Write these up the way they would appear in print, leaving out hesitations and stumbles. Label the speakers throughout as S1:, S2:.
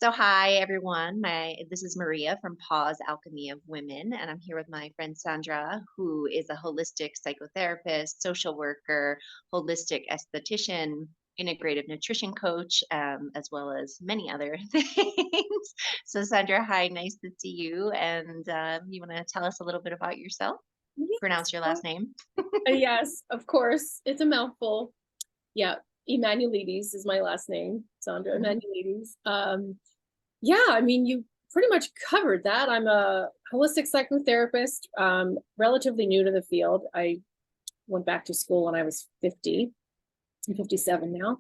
S1: So hi everyone. This is Maria from Pause Alchemy of Women, and I'm here with my friend Sandra, who is a holistic psychotherapist, social worker, holistic esthetician, integrative nutrition coach, as well as many other things. So Sandra, hi, nice to see you. And you want to tell us a little bit about yourself?
S2: Yes,
S1: Pronounce your last name.
S2: yes, of course. It's a mouthful. Yeah, Emmanouilides is my last name, Sandra
S1: Mhm.
S2: Emmanouilides. Yeah, I mean, you pretty much covered that. I'm a holistic psychotherapist, relatively new to the field. I went back to school when I was 50. I'm 57 now.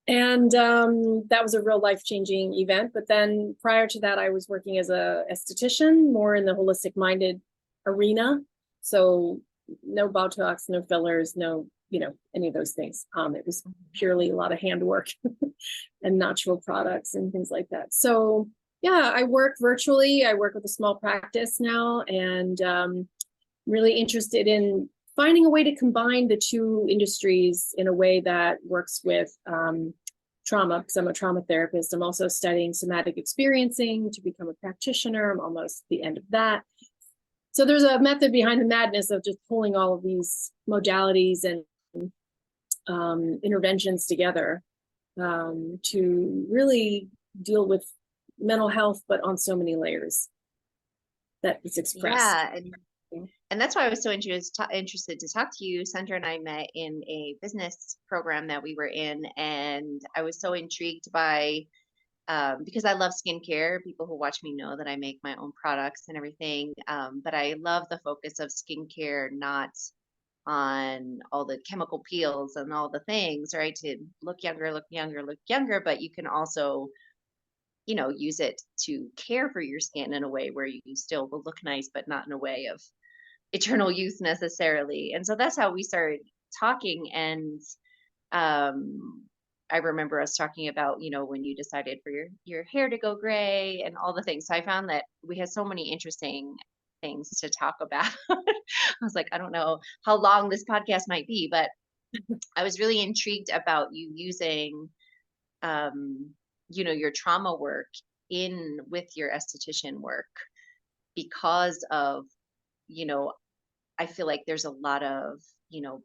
S2: And that was a real life-changing event. But then prior to that, I was working as a esthetician, more in the holistic minded arena. So no Botox, no fillers, no, any of those things. It was purely a lot of handwork and natural products and things like that. So yeah, I work virtually. I work with a small practice now, and really interested in finding a way to combine the two industries in a way that works with trauma, because I'm a trauma therapist. I'm also studying somatic experiencing to become a practitioner. I'm almost at the end of that. So there's a method behind the madness of just pulling all of these modalities and interventions together to really deal with mental health, but on so many layers that it's expressed.
S1: Yeah, and that's why I was so interested to talk to you. Sandra and I met in a business program that we were in, and I was so intrigued by because I love skincare. People who watch me know that I make my own products and everything. But I love the focus of skincare, not on all the chemical peels and all the things, right? To look younger, look younger, look younger, but you can also use it to care for your skin in a way where you still will look nice, but not in a way of eternal youth necessarily. And so that's how we started talking. And I remember us talking about, when you decided for your hair to go gray and all the things. So I found that we had so many interesting things to talk about. I was like, I don't know how long this podcast might be, but I was really intrigued about you using your trauma work in with your esthetician work because of, you know, I feel like there's a lot of,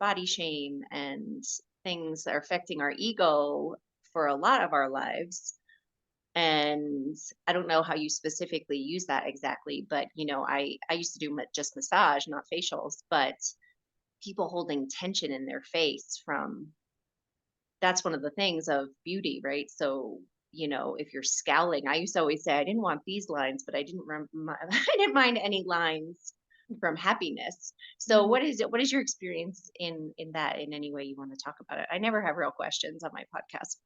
S1: body shame and things that are affecting our ego for a lot of our lives. And I don't know how you specifically use that exactly, but I used to do just massage, not facials, but people holding tension in their face from that's one of the things of beauty, right? So, if you're scowling, I used to always say I didn't want these lines, but I didn't I didn't mind any lines from happiness. So what is your experience in that in any way you want to talk about it? I never have real questions on my podcast.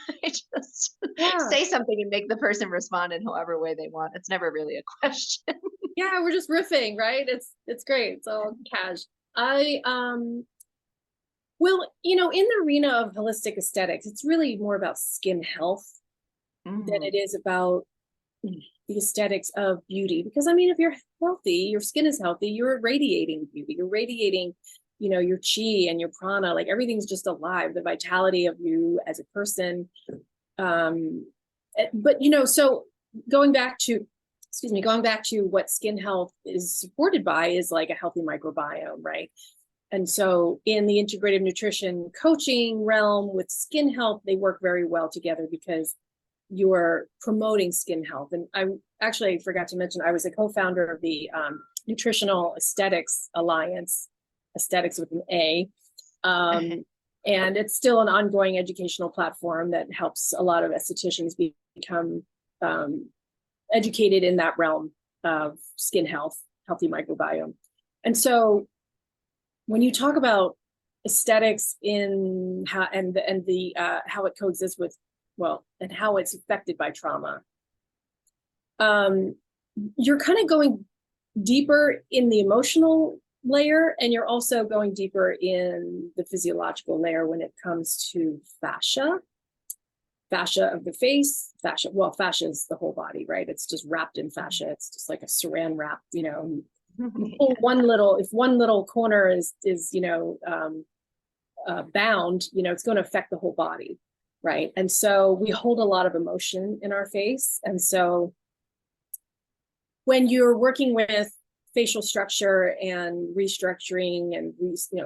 S1: I just
S2: Yeah.
S1: say something and make the person respond in however way they want. It's never really a question.
S2: Yeah, we're just riffing, right? It's great. It's all cash. I well, in the arena of holistic aesthetics, it's really more about skin health than it
S1: Mm,
S2: is about the aesthetics of beauty. Because I mean, if you're healthy, your skin is healthy, you're radiating beauty, you're radiating, your chi and your prana, like everything's just alive, the vitality of you as a person. Um, but so going back to, going back to what skin health is supported by is like a healthy microbiome, right? And so in the integrative nutrition coaching realm with skin health, they work very well together because you're promoting skin health. And I forgot to mention, I was a co-founder of the Nutritional Aesthetics Alliance, aesthetics with an A. And it's still an ongoing educational platform that helps a lot of estheticians become educated in that realm of skin health, healthy microbiome. And so when you talk about aesthetics in how the how it coexists with, well, and how it's affected by trauma, you're kind of going deeper in the emotional layer, and you're also going deeper in the physiological layer when it comes to fascia of the face. Fascia is the whole body, right? It's just wrapped in fascia. It's just like a saran wrap, you pull if one little corner is bound, it's going to affect the whole body. right? And so we hold a lot of emotion in our face. And so when you're working with facial structure and restructuring and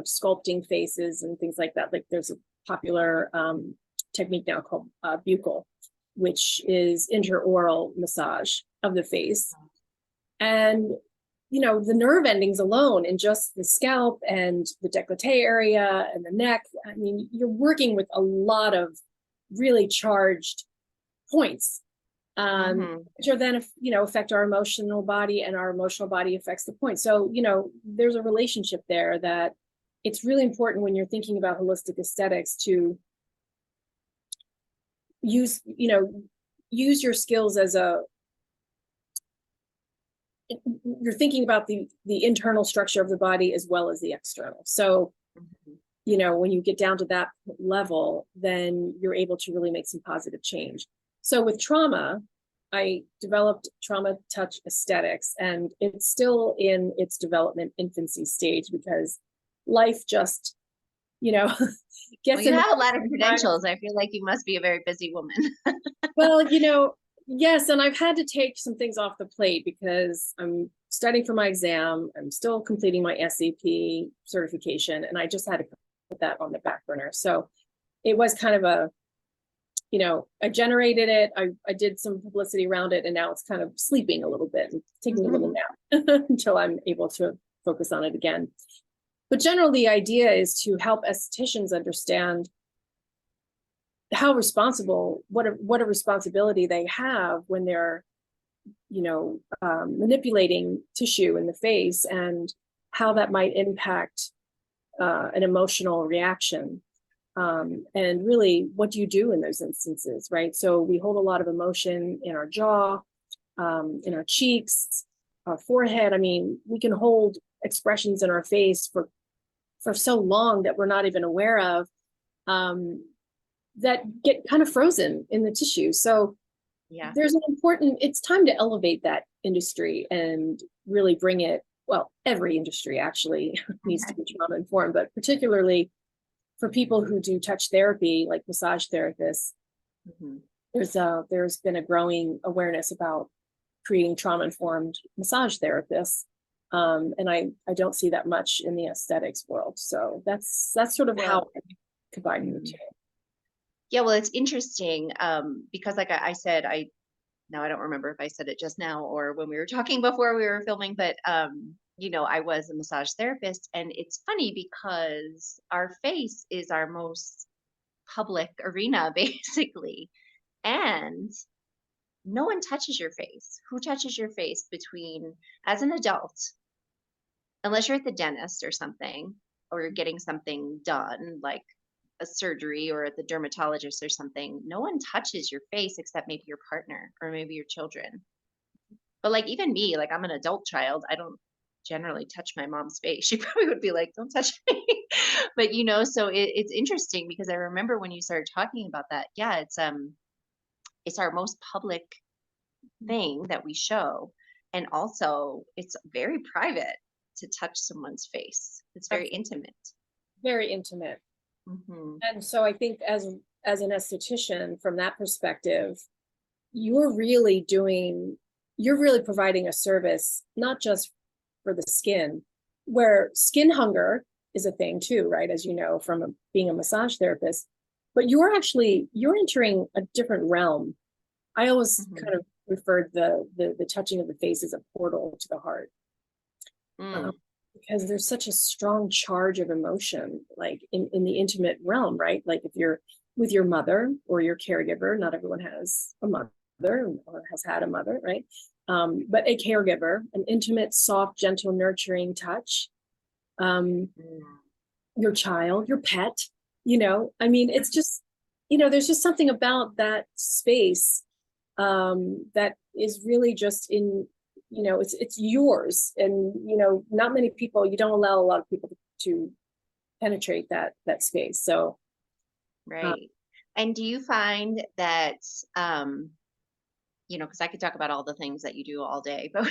S2: sculpting faces and things like that, like there's a popular technique now called buccal, which is intraoral massage of the face. And the nerve endings alone in just the scalp and the décolleté area and the neck, I mean, you're working with a lot of really charged points, which are then, affect our emotional body, and our emotional body affects the point. So, there's a relationship there that it's really important when you're thinking about holistic aesthetics to use your skills as you're thinking about the internal structure of the body as well as the external. So, when you get down to that level, then you're able to really make some positive change. So with trauma, I developed trauma touch aesthetics, and it's still in its development infancy stage because life just, gets
S1: well, you
S2: in
S1: have a lot of credentials. I feel like you must be a very busy woman.
S2: Well, yes, and I've had to take some things off the plate because I'm studying for my exam. I'm still completing my SCP certification, and I just had to put that on the back burner. So it was kind of I generated it. I did some publicity around it, and now it's kind of sleeping a little bit and taking a little nap until I'm able to focus on it again. But generally, the idea is to help estheticians understand how responsible, what a responsibility they have when they're, manipulating tissue in the face, and how that might impact an emotional reaction. And really, what do you do in those instances, right? So we hold a lot of emotion in our jaw, in our cheeks, our forehead. I mean, we can hold expressions in our face for so long that we're not even aware of, that get kind of frozen in the tissue. So
S1: yeah,
S2: it's time to elevate that industry and really bring it, well, every industry actually needs to be trauma informed, but particularly for people who do touch therapy, like massage therapists, there's been a growing awareness about creating trauma-informed massage therapists. And I don't see that much in the aesthetics world. So that's sort of how I'm combining the two.
S1: Yeah, well, it's interesting because like I said, now I don't remember if I said it just now or when we were talking before we were filming, but I was a massage therapist, and it's funny because our face is our most public arena, basically. And no one touches your face. Who touches your face as an adult, unless you're at the dentist or something, or you're getting something done, like a surgery or at the dermatologist or something, no one touches your face except maybe your partner or maybe your children. But like even me, like I'm an adult child, I don't generally touch my mom's face. She probably would be like, "Don't touch me." But so it's interesting because I remember when you started talking about that. Yeah, it's our most public thing that we show, and also it's very private to touch someone's face. It's very intimate.
S2: Very intimate. And so I think as an esthetician, from that perspective, you're really providing a service, not just for the skin, where skin hunger is a thing too, right? As you know, from being a massage therapist, but you're entering a different realm. I always kind of referred the touching of the face as a portal to the heart. Because there's such a strong charge of emotion, like in the intimate realm, right? Like if you're with your mother or your caregiver, not everyone has a mother or has had a mother, right? But a caregiver, an intimate, soft, gentle, nurturing touch, your child, your pet, I mean, it's just, there's just something about that space that is really just it's yours. And, not many people, you don't allow a lot of people to penetrate that space. So.
S1: Right. And do you find that, because I could talk about all the things that you do all day, but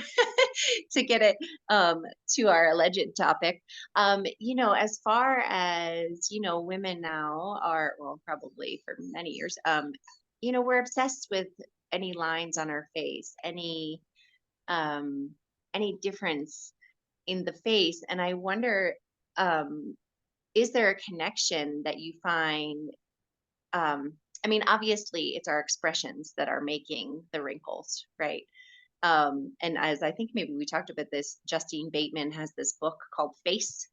S1: to get it to our alleged topic, as far as, women now are, well, probably for many years, we're obsessed with any lines on our face, um, any difference in the face. And I wonder, um, is there a connection that you find? I mean, obviously, it's our expressions that are making the wrinkles, right? And as I think maybe we talked about this, Justine Bateman has this book called Face,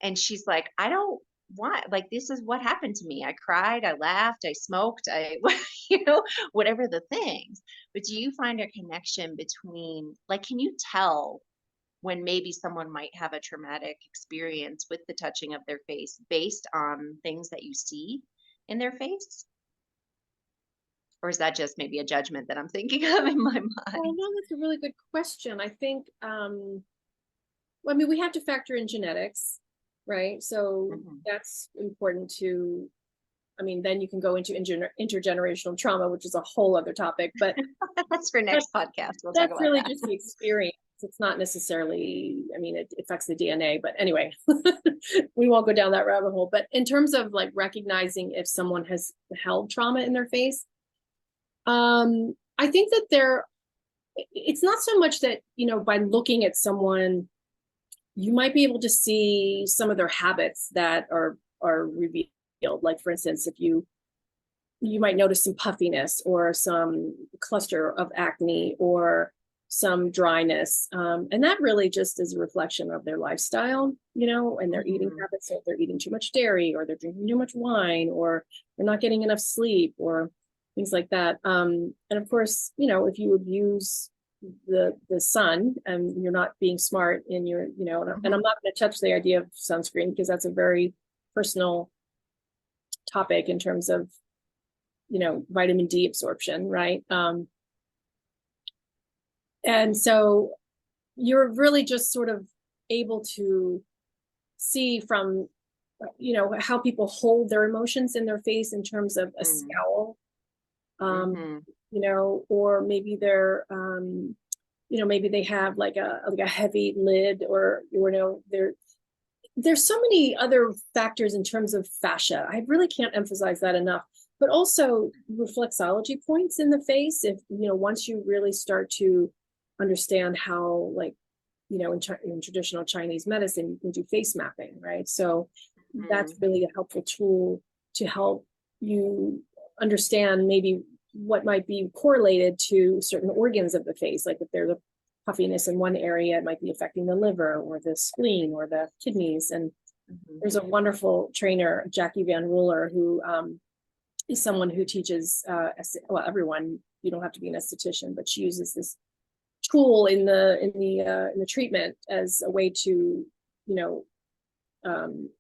S1: and she's like, I don't want, like, this is what happened to me. I cried, I laughed, I smoked, whatever the things. But do you find a connection between, like, can you tell when maybe someone might have a traumatic experience with the touching of their face based on things that you see in their face? Or is that just maybe a judgment that I'm thinking of in my
S2: Well,
S1: mind?
S2: no, that's a really good question. I think, well, I mean, we have to factor in genetics, right? So
S1: Mhm.
S2: that's important to, I mean, then you can go into intergenerational trauma, which is a whole other topic, but
S1: That's for
S2: that's,
S1: next podcast. We'll talk
S2: that's
S1: about
S2: really
S1: that.
S2: just the experience. It's not necessarily, I mean, it affects the DNA, but anyway, we won't go down that rabbit hole. But in terms of like recognizing if someone has held trauma in their face, I think that it's not so much that, by looking at someone, you might be able to see some of their habits that are revealed. Like for instance, if you might notice some puffiness or some cluster of acne or some dryness. And that really just is a reflection of their lifestyle, and their eating
S1: Mhm.
S2: habits. So if they're eating too much dairy or they're drinking too much wine or they're not getting enough sleep or things like that. And of course, if you abuse the sun and you're not being smart in your, and I'm
S1: Mhm.
S2: not going to touch the idea of sunscreen because that's a very personal topic in terms of vitamin D absorption, right? And so you're really just sort of able to see from, how people hold their emotions in their face in terms of a
S1: Mhm.
S2: scowl, um,
S1: Mhm.
S2: or maybe maybe they have like a heavy lid, or there's so many other factors in terms of fascia. I really can't emphasize that enough. But also reflexology points in the face. If once you really start to understand how, like, in traditional Chinese medicine, you can do face mapping, right? So that's
S1: Mhm.
S2: really a helpful tool to help you understand maybe what might be correlated to certain organs of the face. Like if there's a puffiness in one area, it might be affecting the liver or the spleen or the kidneys. And
S1: Mhm.
S2: there's a wonderful trainer, Jackie Van Ruler, who is someone who teaches, well, everyone. You don't have to be an esthetician, but she uses this tool in the treatment as a way to,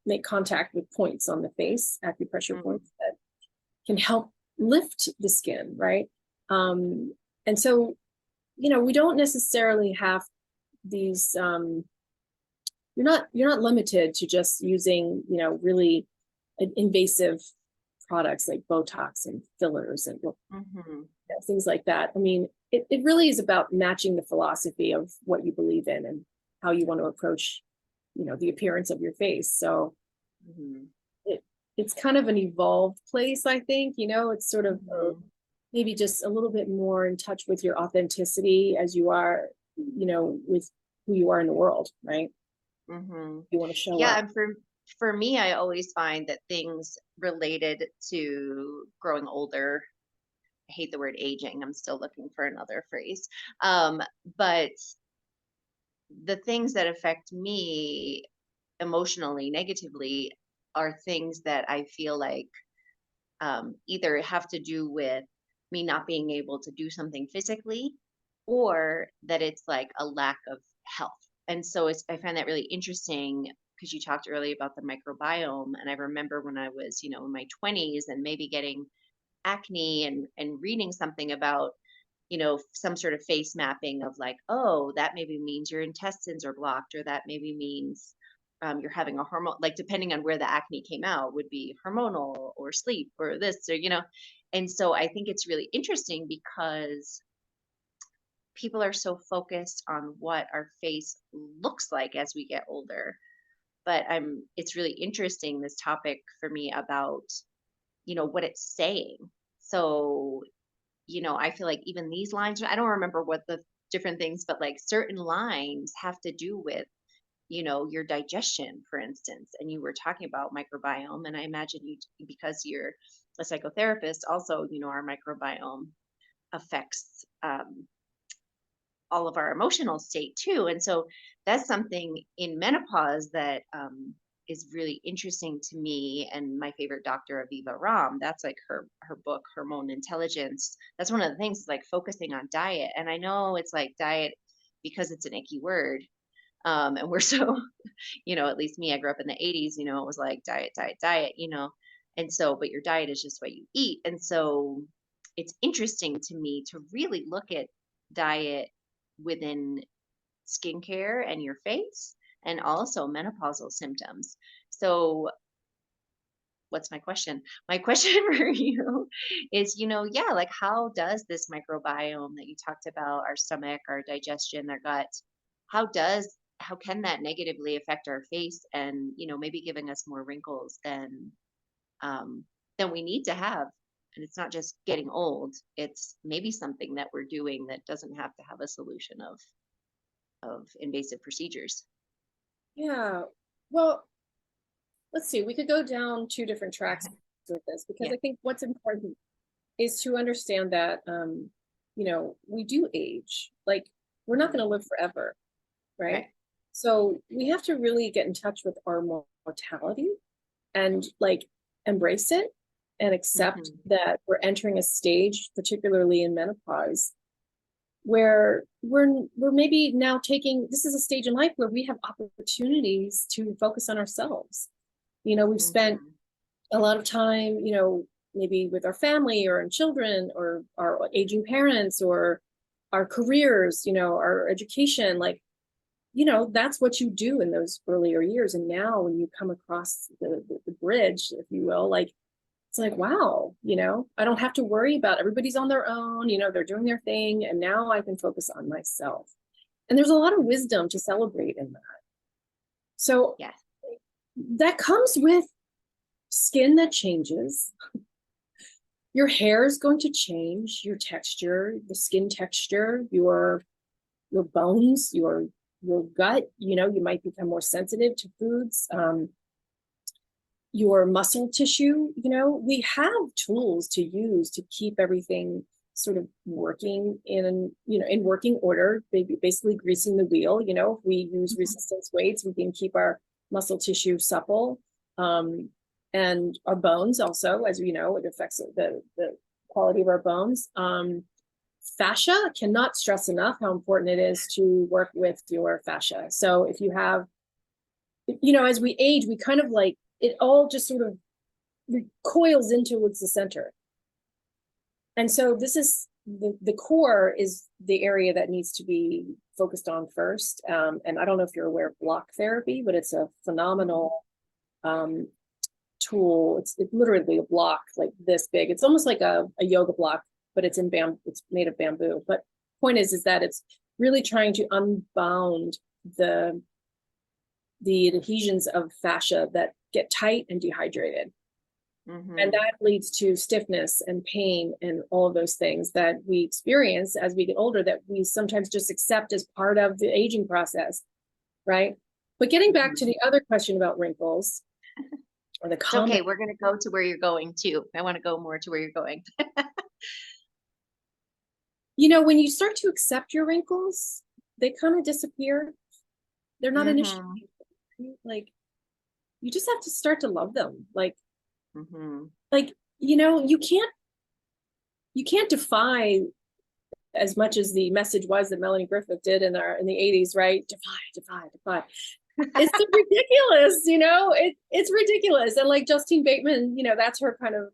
S2: make contact with points on the face, acupressure
S1: Mhm.
S2: points that can help lift the skin, right? And so, we don't necessarily have these. You're not limited to just using, really invasive products like Botox and fillers and
S1: Mhm.
S2: things like that. I mean, it really is about matching the philosophy of what you believe in and how you want to approach, the appearance of your face. So
S1: Mhm.
S2: it it's kind of an evolved place, I think. It's sort of
S1: Mhm.
S2: maybe just a little bit more in touch with your authenticity as you are, with who you are in the world, right?
S1: Mhm.
S2: You want to show
S1: Yeah,
S2: up.
S1: and for me, I always find that things related to growing older, I hate the word aging. I'm still looking for another phrase. But the things that affect me emotionally negatively are things that I feel like either have to do with me not being able to do something physically, or that it's like a lack of health. And so I find that really interesting because you talked earlier about the microbiome. And I remember when I was, in my 20s and maybe getting acne and reading something about, some sort of face mapping of like, oh, that maybe means your intestines are blocked, or that maybe means you're having a hormone, like depending on where the acne came out, would be hormonal or sleep or this, or. And so I think it's really interesting because people are so focused on what our face looks like as we get older. But it's really interesting, this topic for me about, what it's saying. So, I feel like even these lines, I don't remember what the different things, but like certain lines have to do with, your digestion, for instance. And you were talking about microbiome, and I imagine you, because you're a psychotherapist, also, our microbiome affects all of our emotional state too. And so that's something in menopause that is really interesting to me. And my favorite doctor, Aviva Ram, that's like her book, Hormone Intelligence. That's one of the things, like focusing on diet. And I know it's like diet because it's an icky word. And we're so, at least me, I grew up in the 80s, it was like diet, diet, diet, And so, but your diet is just what you eat. And so it's interesting to me to really look at diet within skincare and your face, and also menopausal symptoms. So what's my question? My question for you is, yeah, like how does this microbiome that you talked about, our stomach, our digestion, our gut, how can that negatively affect our face, and, maybe giving us more wrinkles than we need to have? And it's not just getting old, it's maybe something that we're doing that doesn't have to have a solution of invasive procedures.
S2: Yeah. Well, let's see. We could go down two different tracks with this, because
S1: Yeah.
S2: I think what's important is to understand that, we do age. Like, we're not
S1: Mhm.
S2: going to live forever, right?
S1: Right.
S2: So we have to really get in touch with our mortality and like embrace it and accept
S1: Mhm.
S2: that we're entering a stage, particularly in menopause, where we're maybe now taking, this is a stage in life where we have opportunities to focus on ourselves. We've spent
S1: Mhm.
S2: a lot of time, maybe with our family or in children or our aging parents or our careers, our education, like, that's what you do in those earlier years. And now when you come across the bridge, if you will, like, it's like, wow, I don't have to worry about, everybody's on their own, they're doing their thing. And now I can focus on myself. And there's a lot of wisdom to celebrate in that. So
S1: Yes.
S2: that comes with skin that changes. Your hair is going to change, your texture, the skin texture, your bones, your gut, you might become more sensitive to foods. Your muscle tissue, we have tools to use to keep everything sort of working in working order, basically greasing the wheel. If we use
S1: Mhm.
S2: resistance weights, we can keep our muscle tissue supple. And our bones also, as we know, it affects the quality of our bones. Fascia, cannot stress enough how important it is to work with your fascia. So if you have, as we age, we kind of like, it all just sort of recoils into what's the center. And so this is the core is the area that needs to be focused on first. And I don't know if you're aware of block therapy, but it's a phenomenal tool. It's literally a block like this big. It's almost like a yoga block, but it's it's made of bamboo. But point is that it's really trying to unbound the adhesions of fascia that get tight and dehydrated. And
S1: Mhm.
S2: that leads to stiffness and pain and all of those things that we experience as we get older, that we sometimes just accept as part of the aging process, right? But getting back to
S1: Mhm.
S2: the other question about wrinkles, or the
S1: It's
S2: common,
S1: okay. We're going to go to where you're going too. I want to go more to where you're going.
S2: when you start to accept your wrinkles, they kind of disappear. They're not an issue.
S1: Mhm.
S2: Like, you just have to start to love them.
S1: Mhm.
S2: Like, you can't defy, as much as the message was that Melanie Griffith did in the 80s, right? Defy, defy, defy. It's ridiculous, it's ridiculous. And like Justine Bateman, that's her kind of,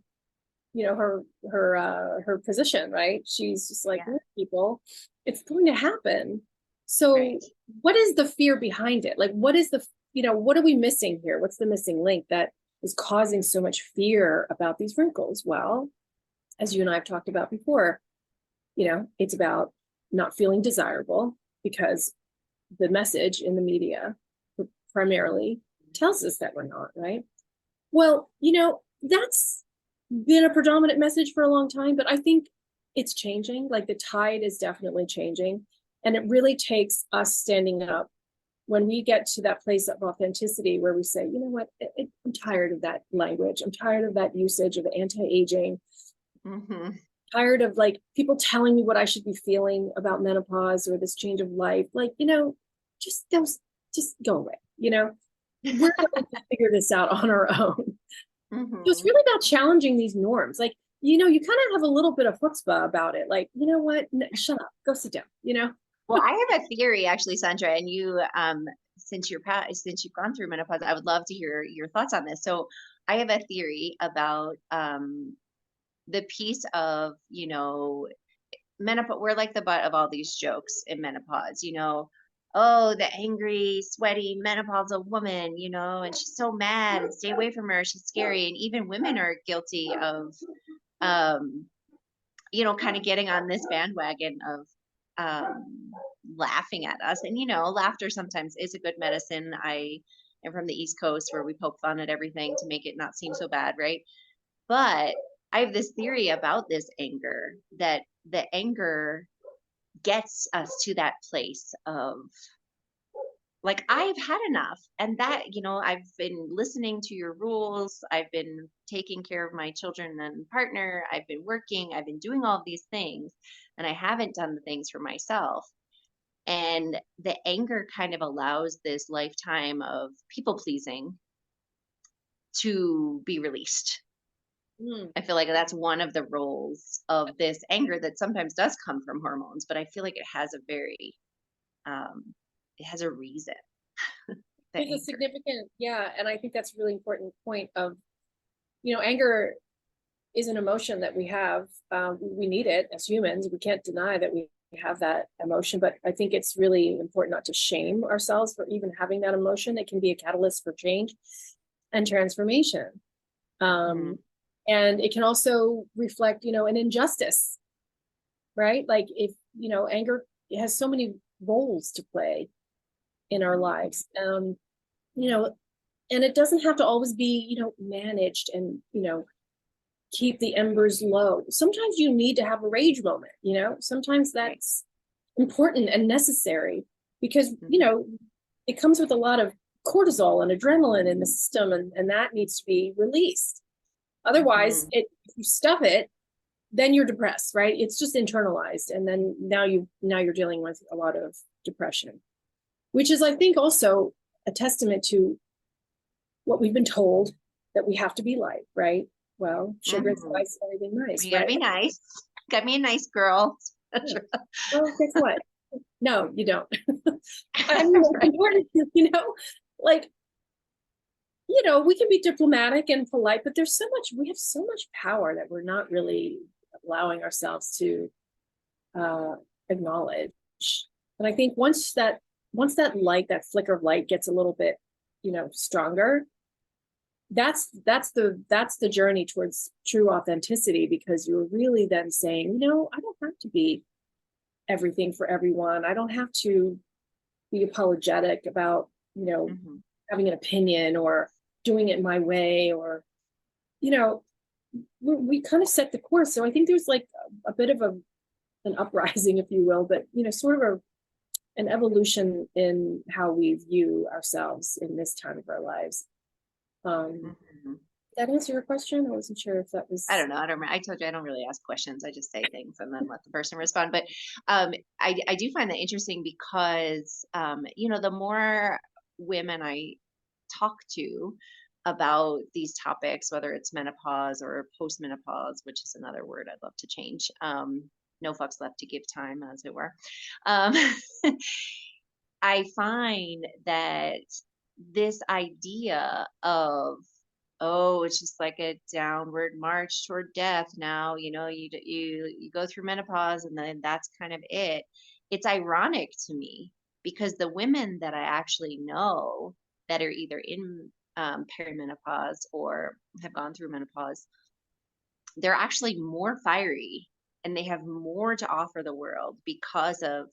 S2: her position, right? She's just like,
S1: Yeah.
S2: "Look, people, it's going to happen." So
S1: Right.
S2: what is the fear behind it? Like, what are we missing here? What's the missing link that is causing so much fear about these wrinkles? Well, as you and I have talked about before, it's about not feeling desirable because the message in the media primarily tells us that we're not, right? Well, that's been a predominant message for a long time, but I think it's changing. Like the tide is definitely changing. And it really takes us standing up when we get to that place of authenticity where we say, you know what, I'm tired of that language. I'm tired of that usage of anti-aging.
S1: Mm-hmm.
S2: Tired of like people telling me what I should be feeling about menopause or this change of life. Like, just those, just go away. We're going to figure this out on our own. So it's
S1: Mm-hmm.
S2: really about challenging these norms. Like, you kind of have a little bit of chutzpah about it. Like, you know what? No, shut up. Go sit down.
S1: Well, I have a theory actually, Sandra, and you, since you've gone through menopause, I would love to hear your thoughts on this. So I have a theory about the piece of, menopause. We're like the butt of all these jokes in menopause, oh, the angry, sweaty menopausal woman, and she's so mad and stay away from her. She's scary. And even women are guilty of, um, kind of getting on this bandwagon of laughing at us. And, laughter sometimes is a good medicine. I am from the East Coast where we poke fun at everything to make it not seem so bad, right? But I have this theory about this anger, that the anger gets us to that place of like, I've had enough. And that, I've been listening to your rules. I've been taking care of my children and partner. I've been working. I've been doing all of these things. And I haven't done the things for myself. And the anger kind of allows this lifetime of people pleasing to be released.
S2: Mm.
S1: I feel like that's one of the roles of this anger that sometimes does come from hormones, but I feel like um, it has a reason. The
S2: There's a
S1: anger.
S2: significant, yeah. And I think that's a really important point of, anger is an emotion that we have. We need it as humans. We can't deny that we have that emotion, but I think it's really important not to shame ourselves for even having that emotion. It can be a catalyst for change and transformation.
S1: Mhm.
S2: And it can also reflect, an injustice, right? Like if, anger has so many roles to play in our lives. You know, and it doesn't have to always be, managed and, keep the embers low. Sometimes you need to have a rage moment, sometimes
S1: Right.
S2: that's important and necessary because,
S1: Mhm.
S2: it comes with a lot of cortisol and adrenaline in the system and that needs to be released. Otherwise,
S1: Mhm.
S2: if you stuff it, then you're depressed, right? It's just internalized. And then now you're dealing with a lot of depression, which is, I think, also a testament to what we've been told that we have to be like, right? Well, sugar and
S1: Mhm.
S2: spice, everything nice,
S1: You gotta
S2: right?
S1: be nice. Got me a nice girl.
S2: Yeah. Well, guess what? No, you don't. I mean, it's
S1: Right.
S2: important, like, we can be diplomatic and polite, but we have so much power that we're not really allowing ourselves to uh, acknowledge. And I think once that light, that flicker of light gets a little bit, stronger, that's the journey towards true authenticity because you're really then saying, I don't have to be everything for everyone. I don't have to be apologetic about,
S1: Mhm.
S2: having an opinion or doing it my way or, you know, we kind of set the course. So I think there's like a bit of an uprising, if you will, but, sort of an evolution in how we view ourselves in this time of our lives. Um,
S1: Mhm.
S2: that answer your question? I wasn't sure if that
S1: I
S2: was.
S1: don't know. I don't. I told you I don't really ask questions. I just say things and then let the person respond. But I do find that interesting because the more women I talk to about these topics, whether it's menopause or postmenopause, which is another word I'd love to change. No fucks left to give time, as it were. Um, I find that this idea of, oh, it's just like a downward march toward death now, you go through menopause and then that's kind of it. It's ironic to me because the women that I actually know that are either in perimenopause or have gone through menopause, they're actually more fiery. and they have more to offer the world because of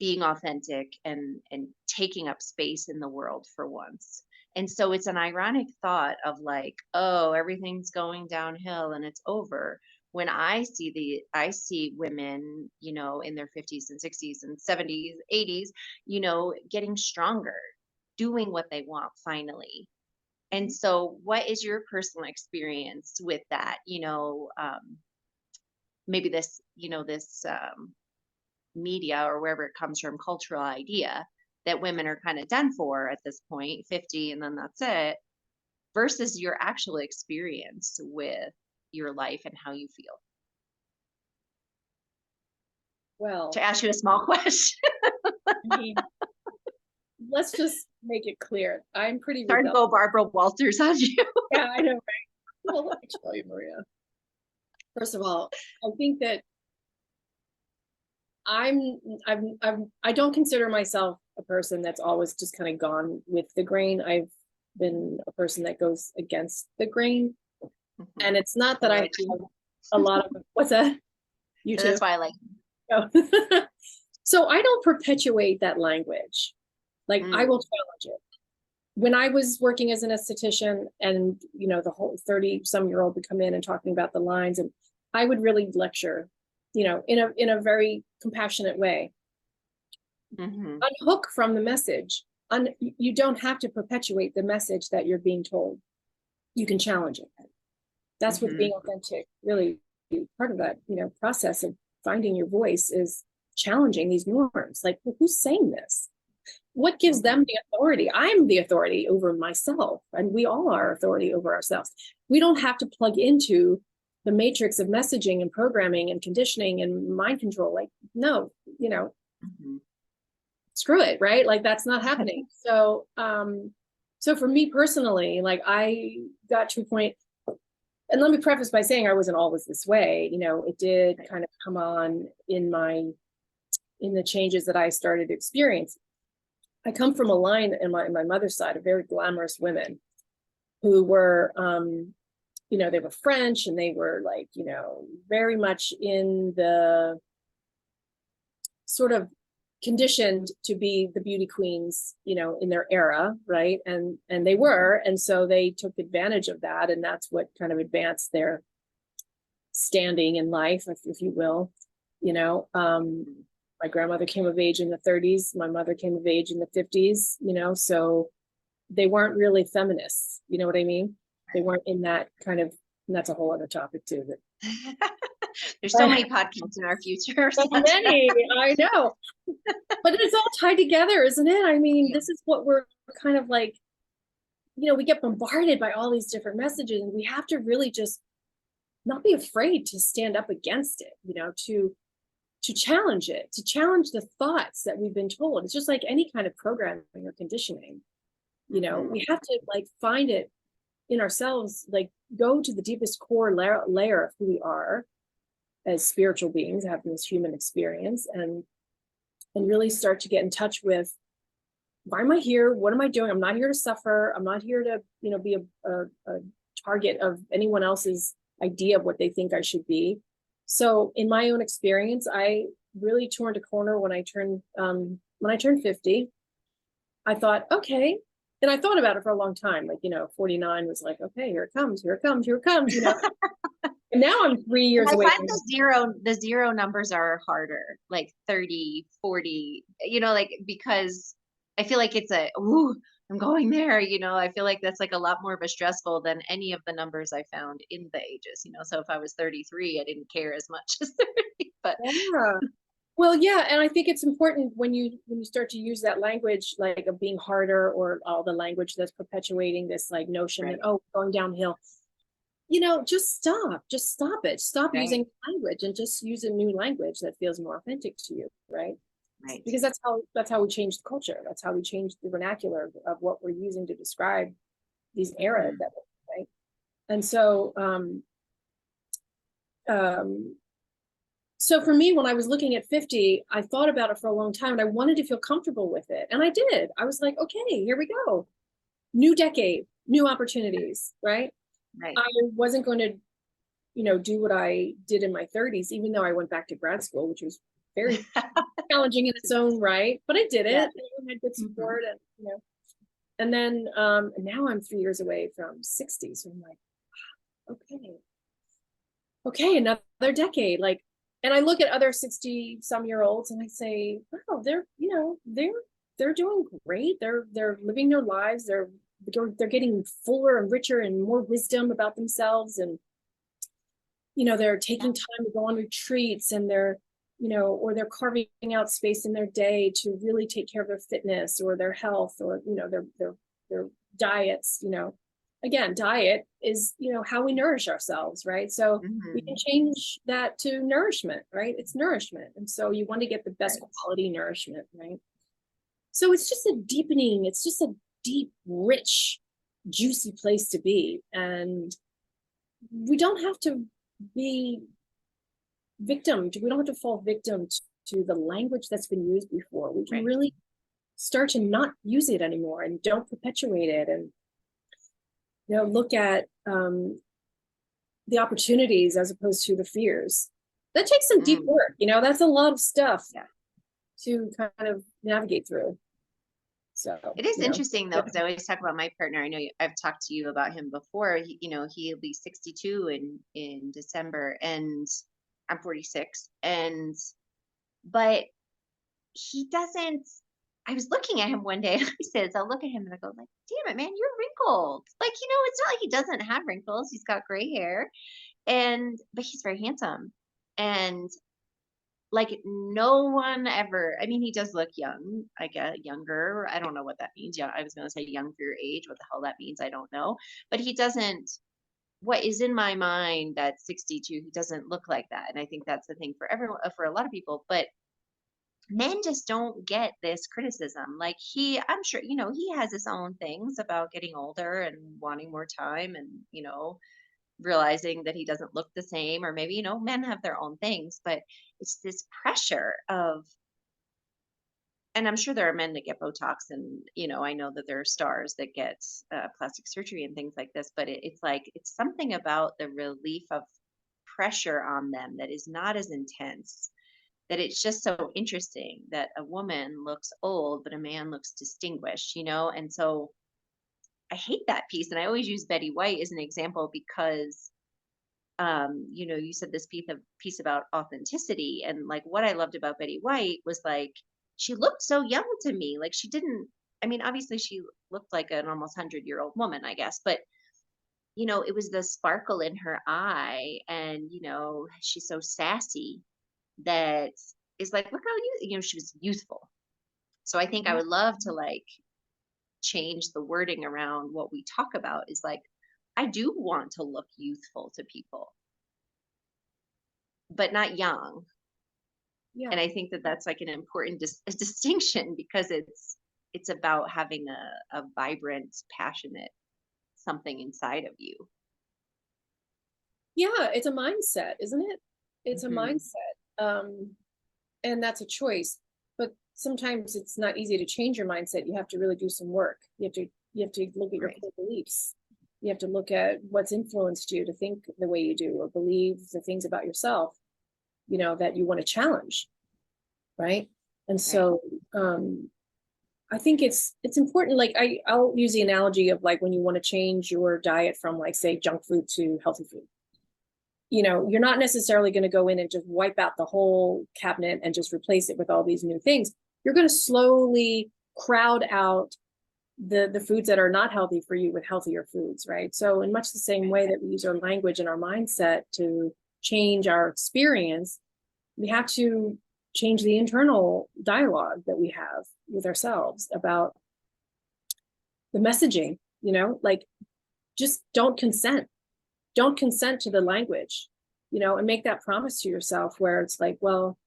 S1: being authentic and taking up space in the world for once. And so it's an ironic thought of like, oh, everything's going downhill and it's over. When I see women, in their 50s and 60s and 70s, 80s, getting stronger, doing what they want finally. And so what is your personal experience with that? Maybe this media or wherever it comes from, cultural idea that women are kind of done for at this point, 50, and then that's it, versus your actual experience with your life and how you feel.
S2: Well,
S1: To ask you a small question.
S2: I mean, let's just make it clear. I'm pretty
S1: Sorry to
S2: rebellious.
S1: go Barbara Walters on you.
S2: Yeah, I know, right? Well, let me tell you, Maria. First of all, I think that I don't consider myself a person that's always just kind of gone with the grain. I've been a person that goes against the grain. And it's not that I have a lot of, what's that? You too?
S1: That's why I like.
S2: Oh. So I don't perpetuate that language. Like I will challenge it. When I was working as an esthetician and, the whole 30-some-year-old would come in and talking about the lines, and I would really lecture, in a very compassionate way. Unhook from the message. You don't have to perpetuate the message that you're being told. You can challenge it. That's what being authentic, really part of that, process of finding your voice is challenging these norms. Like, well, who's saying this? What gives them the authority? I'm the authority over myself, and we all are authority over ourselves. We don't have to plug into the matrix of messaging and programming and conditioning and mind control. Like, no, screw it, right? Like that's not happening. So, so for me personally, like I got to a point, and let me preface by saying I wasn't always this way. It did kind of come on in the changes that I started experiencing. I come from a line in my mother's side of very glamorous women who were, they were French, and they were like, very much in the sort of conditioned to be the beauty queens, in their era, right? And they were, and so they took advantage of that, and that's what kind of advanced their standing in life, if you will. My grandmother came of age in the 30s. My mother came of age in the 50s, so they weren't really feminists. You know what I mean? They weren't in that kind of, and that's a whole other topic too.
S1: There's so many podcasts in our future.
S2: So many, I know. But it's all tied together, isn't it? I mean, this is what we're kind of like, we get bombarded by all these different messages, and we have to really just not be afraid to stand up against it, to challenge it, to challenge the thoughts that we've been told. It's just like any kind of programming or conditioning. We have to like find it in ourselves, like go to the deepest core layer of who we are as spiritual beings having this human experience, and really start to get in touch with, why am I here? What am I doing? I'm not here to suffer. I'm not here to, be a target of anyone else's idea of what they think I should be. So in my own experience, I really turned a corner when I turned 50. I thought, okay. And I thought about it for a long time. Like, 49 was like, okay, here it comes, here it comes, here it comes, And now I'm 3 years away.
S1: I find the zero numbers are harder, like 30, 40, because I feel like it's I'm going there, I feel like that's like a lot more of a stressful than any of the numbers I found in the ages, so if I was 33, I didn't care as much as 30, but
S2: yeah. Well, yeah, and I think it's important when you start to use that language, like of being harder, or all the language that's perpetuating this like notion that, going downhill, just stop it. Stop using language and just use a new language that feels more authentic to you, right?
S1: Right.
S2: Because that's how we change the culture. That's how we change the vernacular of what we're using to describe these eras, right? And so, so for me, when I was looking at 50, I thought about it for a long time, and I wanted to feel comfortable with it. And I did. I was like, okay, here we go. New decade, new opportunities, right?
S1: Right.
S2: I wasn't going to do what I did in my 30s, even though I went back to grad school, which was very challenging in its own right, but I did
S1: Yeah.
S2: it. I had good
S1: Hmm.
S2: support, and then now I'm 3 years away from 60. So I'm like, okay, another decade. Like, and I look at other 60 some year olds and I say, wow, they're doing great. They're living their lives. They're getting fuller and richer and more wisdom about themselves. And, they're taking time to go on retreats, and or they're carving out space in their day to really take care of their fitness or their health, or, their diets. Again, diet is, how we nourish ourselves, right? So we can
S1: Hmm.
S2: change that to nourishment, right? It's nourishment. And so you want to get the best
S1: Right.
S2: quality nourishment, right? So it's just a deepening, it's just a deep, rich, juicy place to be. And we don't have to be victim, we don't have to fall victim to the language that's been used before. We can
S1: Right.
S2: really start to not use it anymore and don't perpetuate it. And look at the opportunities as opposed to the fears. That takes some deep
S1: Mm.
S2: work. That's a lot of stuff
S1: Yeah.
S2: to kind of navigate through. So,
S1: It is interesting though,
S2: yeah.
S1: because I always talk about my partner. I know I've talked to you about him before. He'll be 62 in December, and I'm 46. And but he doesn't. I was looking at him one day, and I says, I'll look at him and I go like, "Damn it, man, you're wrinkled." Like, it's not like he doesn't have wrinkles. He's got gray hair, but he's very handsome, and like no one ever. I mean, he does look young, I guess, younger. I don't know what that means. Yeah, I was going to say young for your age. What the hell that means, I don't know. But he doesn't. What is in my mind that 62, he doesn't look like that, and I think that's the thing for everyone, for a lot of people. But men just don't get this criticism. Like I'm sure, he has his own things about getting older and wanting more time, and realizing that he doesn't look the same, or maybe men have their own things, but it's this pressure of, and I'm sure there are men that get Botox, and I know that there are stars that get plastic surgery and things like this, but it's like it's something about the relief of pressure on them that is not as intense, that it's just so interesting that a woman looks old but a man looks distinguished, and so I hate that piece. And I always use Betty White as an example because you said this piece about authenticity, and like what I loved about Betty White was like she looked so young to me. Like she didn't. I mean, obviously she looked like an almost 100-year-old woman, I guess, but it was the sparkle in her eye, and she's so sassy that is like, look how she was youthful. So I think I would love to like change the wording around what we talk about, is like I do want to look youthful to people, but not young.
S2: Yeah.
S1: And I think that that's like an important a distinction, because it's about having a vibrant, passionate something inside of you.
S2: Yeah, it's a mindset, isn't it? It's a
S1: Hmm.
S2: mindset. And that's a choice. But sometimes it's not easy to change your mindset. You have to really do some work. You have to look at your
S1: Right.
S2: core beliefs. You have to look at what's influenced you to think the way you do or believe the things about yourself, that you want to challenge, right? And
S1: Right.
S2: so I think it's important. Like I'll use the analogy of like when you want to change your diet from like say junk food to healthy food. You're not necessarily going to go in and just wipe out the whole cabinet and just replace it with all these new things. You're going to slowly crowd out the foods that are not healthy for you with healthier foods, right? So in much the same
S1: Right.
S2: way that we use our language and our mindset to change our experience, we have to change the internal dialogue that we have with ourselves about the messaging, like just don't consent to the language, and make that promise to yourself where it's like, well,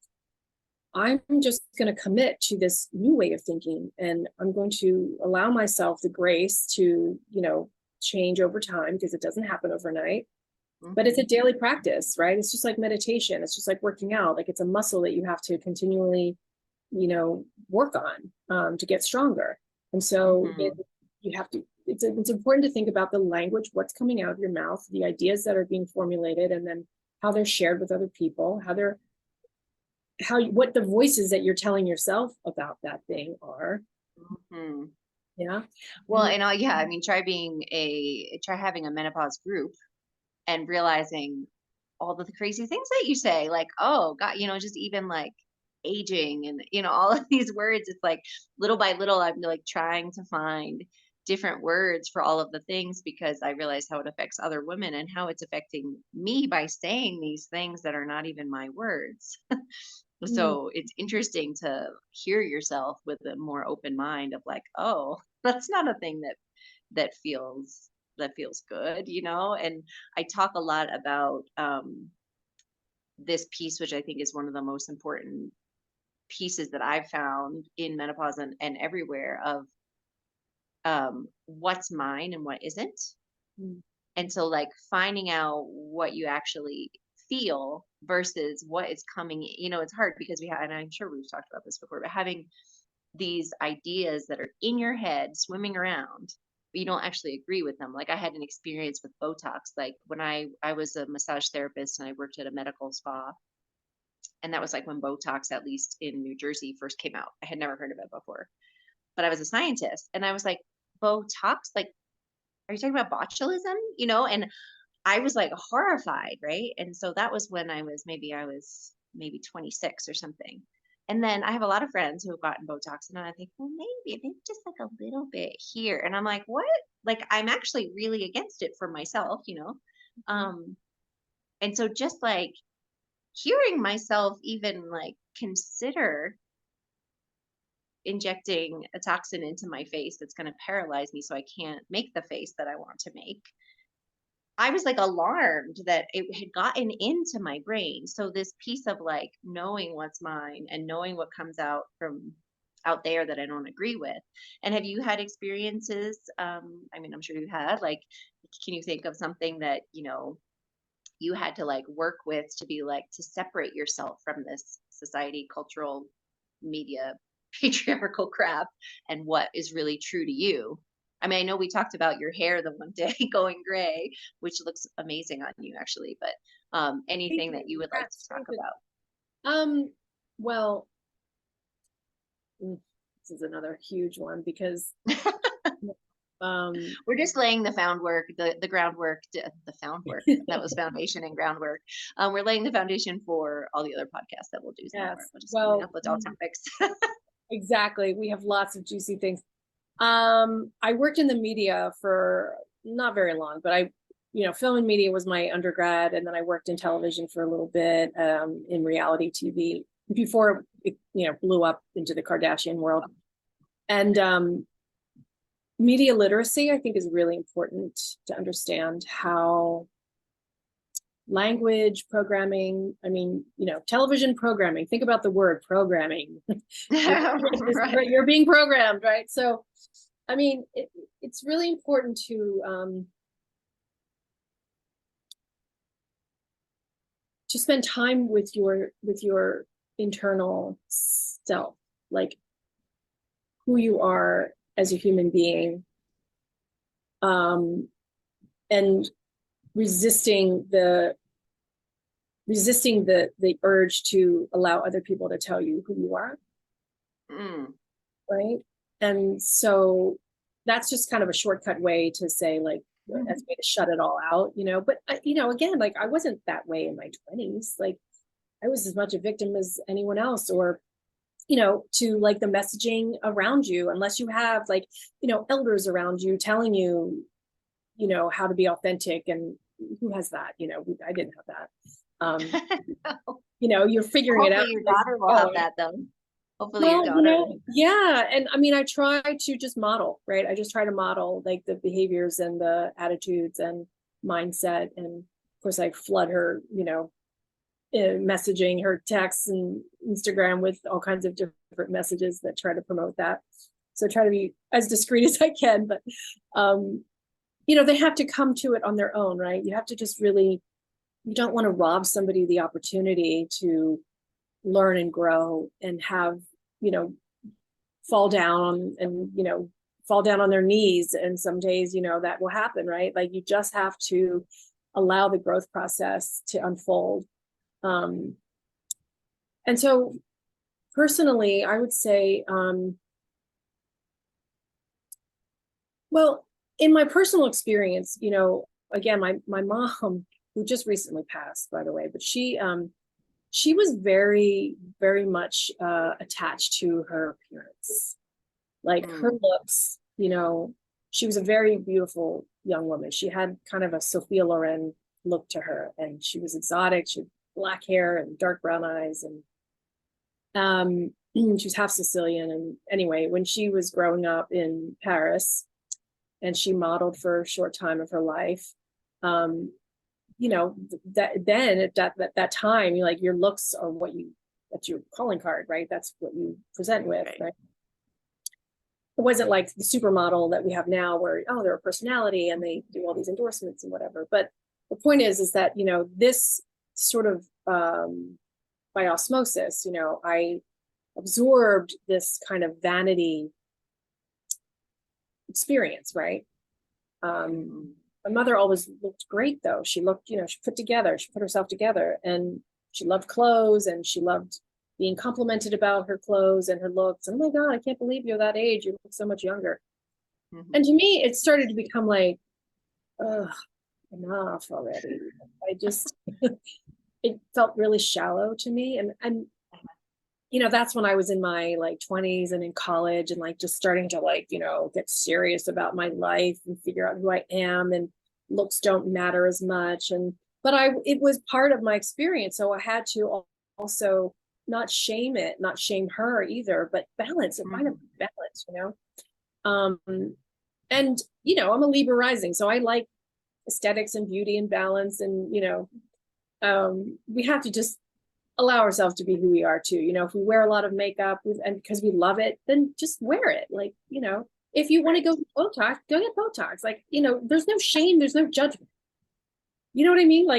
S2: I'm just going to commit to this new way of thinking, and I'm going to allow myself the grace to, change over time, because it doesn't happen overnight. But it's a
S1: Hmm.
S2: daily practice, right? It's just like meditation. It's just like working out. Like it's a muscle that you have to continually, work on to get stronger. And so
S1: Hmm.
S2: you have to it's important to think about the language, what's coming out of your mouth, the ideas that are being formulated, and then how they're shared with other people, what the voices that you're telling yourself about that thing are.
S1: Hmm.
S2: Yeah.
S1: Well, and yeah, I mean, try having a menopause group and realizing all the crazy things that you say, like, oh God, just even like aging and all of these words. It's like little by little, I'm like trying to find different words for all of the things because I realize how it affects other women and how it's affecting me by saying these things that are not even my words.
S2: Mm.
S1: So it's interesting to hear yourself with a more open mind of like, oh, that's not a thing that feels good, and I talk a lot about this piece, which I think is one of the most important pieces that I've found in menopause and everywhere of what's mine and what isn't.
S2: Mm.
S1: And so like finding out what you actually feel versus what is coming, it's hard because we have, and I'm sure we've talked about this before, but having these ideas that are in your head swimming around, but you don't actually agree with them. Like I had an experience with Botox, like when I was a massage therapist and I worked at a medical spa, and that was like when Botox, at least in New Jersey, first came out. I had never heard of it before, but I was a scientist and I was like, Botox, like, are you talking about botulism? And I was like horrified, right? And so that was when I was maybe 26 or something. And then I have a lot of friends who have gotten Botox, and I think, well, maybe just like a little bit here. And I'm like, what? Like, I'm actually really against it for myself. Um, and so just like hearing myself even like consider injecting a toxin into my face that's going to paralyze me so I can't make the face that I want to make. I was like alarmed that it had gotten into my brain. So this piece of like knowing what's mine and knowing what comes out from out there that I don't agree with. And have you had experiences? I mean, I'm sure you had. Like, can you think of something that you had to like work with to be like to separate yourself from this society, cultural, media, patriarchal crap, and what is really true to you? I mean, I know we talked about your hair the one day going gray, which looks amazing on you actually, but
S2: Thank
S1: anything that
S2: you.
S1: you would like to
S2: Congrats.
S1: talk
S2: Thank you.
S1: about?
S2: Well, this is another huge one because um
S1: We're just laying the the groundwork, the found work. That was foundation and groundwork. We're laying the foundation for all the other podcasts that we'll do some more.
S2: yes,
S1: We're just coming
S2: well,
S1: up with all topics.
S2: exactly, we have lots of juicy things. I worked in the media for not very long, but film and media was my undergrad, and then I worked in television for a little bit, in reality TV before it, blew up into the Kardashian world. And media literacy, I think, is really important to understand how language programming, I mean, television programming, think about the word programming.
S1: Right.
S2: You're being programmed, right? So, I mean, it's really important to spend time with your internal self, like who you are as a human being, and resisting the urge to allow other people to tell you who you are.
S1: Mm.
S2: Right. And so that's just kind of a shortcut way to say, like, that's a way to shut it all out, but again, like, I wasn't that way in my 20s. Like, I was as much a victim as anyone else, or to like the messaging around you, unless you have like elders around you telling you how to be authentic. And who has that? I didn't have that. You're figuring it out
S1: Hopefully your
S2: as
S1: daughter
S2: you
S1: will have
S2: go.
S1: that though. Hopefully your
S2: Well,
S1: daughter.
S2: yeah. And I mean, I try to just model, right? I just try to model like the behaviors and the attitudes and mindset. And of course, I flood her, messaging, her texts and Instagram with all kinds of different messages that try to promote that. So try to be as discreet as I can, but they have to come to it on their own, right? You have to just really, you don't want to rob somebody the opportunity to learn and grow and have, fall down and, fall down on their knees. And some days, that will happen, right? Like you just have to allow the growth process to unfold. And so personally, I would say, well, in my personal experience, again, my mom, who just recently passed, by the way, but she was very, very much attached to her appearance, like her looks. She was a very beautiful young woman. She had kind of a Sophia Loren look to her, and she was exotic. She had black hair and dark brown eyes, and she was half Sicilian. And anyway, when she was growing up in Paris, and she modeled for a short time of her life, that then at that time, your looks are that's your calling card, right? That's what you present with, right? It wasn't like the supermodel that we have now where, they're a personality and they do all these endorsements and whatever. But the point is that, this sort of, by osmosis, I absorbed this kind of vanity experience, right? My mother always looked great, though. She looked, she put herself together, and she loved clothes, and she loved being complimented about her clothes and her looks. And oh my God, I can't believe you're that age. You look so much younger. Mm-hmm. And to me, it started to become like, ugh, enough already. It felt really shallow to me. And that's when I was in my 20s and in college, and just starting to get serious about my life and figure out who I am, and looks don't matter as much. But it was part of my experience. So I had to also not shame her either, but balance it, find a balance, and, I'm a Libra rising, so I like aesthetics and beauty and balance. And, we have to just allow ourselves to be who we are too. If we wear a lot of makeup and because we love it, then just wear it. If you want to go get Botox, go get Botox. There's no shame, there's no judgment. You know what I mean?